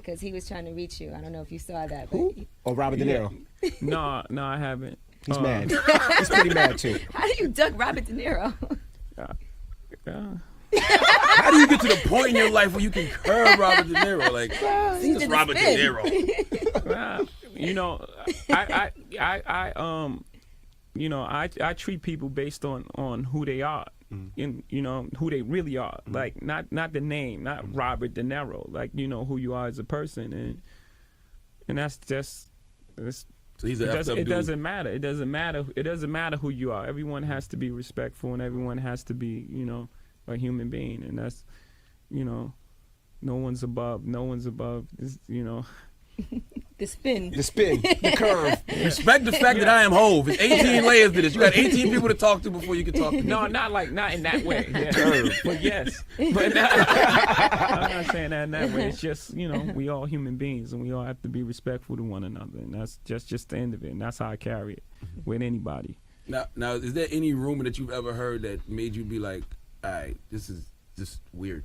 because he was trying to reach you. I don't know if you saw that. Who? Oh, Robert De Niro. No, I haven't. He's mad. He's pretty mad too. How do you duck Robert De Niro? How do you get to the point in your life where you can curb Robert De Niro? Like, it's Robert De Niro. I treat people based on who they are, and who they really are. Like not the name, not Robert De Niro. Like who you are as a person, and that's just. So he's an it doesn't matter. It doesn't matter. It doesn't matter who you are. Everyone has to be respectful, and everyone has to be a human being, and that's no one's above. No one's above. The spin. The curve. Respect the fact that I am Hove. It's 18 layers to this. You got 18 people to talk to before you can talk to me. No, not in that way. Yeah. But yes. But I'm not saying that in that way. It's just, we all human beings, and we all have to be respectful to one another, and that's just the end of it. And that's how I carry it with anybody. Now, is there any rumor that you've ever heard that made you be like, all right, this is just weird?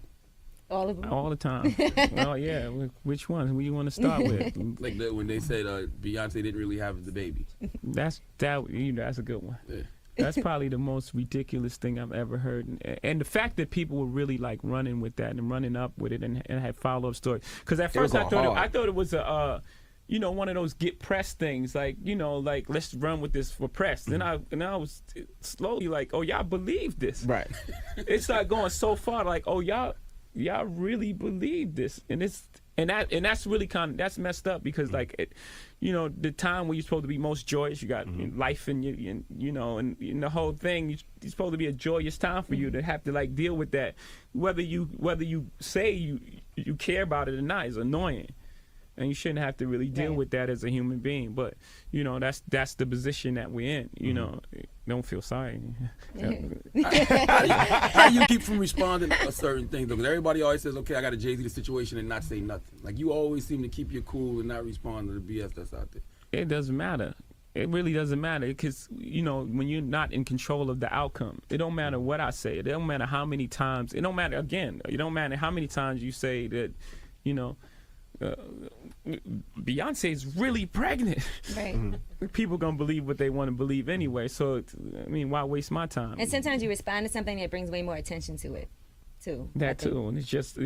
All of them? All the time. Oh, yeah. Which one? Who you want to start with? Like when they said Beyonce didn't really have the baby. That's a good one. Yeah. That's probably the most ridiculous thing I've ever heard. And the fact that people were really like running with that and running up with it and had follow-up stories. Because at first I thought it was a one of those get press things, like like let's run with this for press. Then I was slowly like, oh, y'all believe this, right? It started going so far, like, oh, y'all really believe this, and that's really that's messed up, because like the time when you're supposed to be most joyous, you got life and and the whole thing, it's supposed to be a joyous time for you to have to like deal with that, whether you say you care about it or not, is annoying. And you shouldn't have to really deal with that as a human being. But, that's the position that we're in, Don't feel sorry. How do you keep from responding to a certain thing, though? Because everybody always says, okay, I got a Jay-Z situation, and not say nothing. Like, you always seem to keep your cool and not respond to the BS that's out there. It doesn't matter. It really doesn't matter, because, when you're not in control of the outcome, it don't matter what I say. It don't matter how many times. It don't matter, again, it don't matter how many times you say that, Beyoncé is really pregnant. Right. People gonna believe what they want to believe anyway. So why waste my time? And sometimes you respond to something that brings way more attention to it, too. That too, and it's just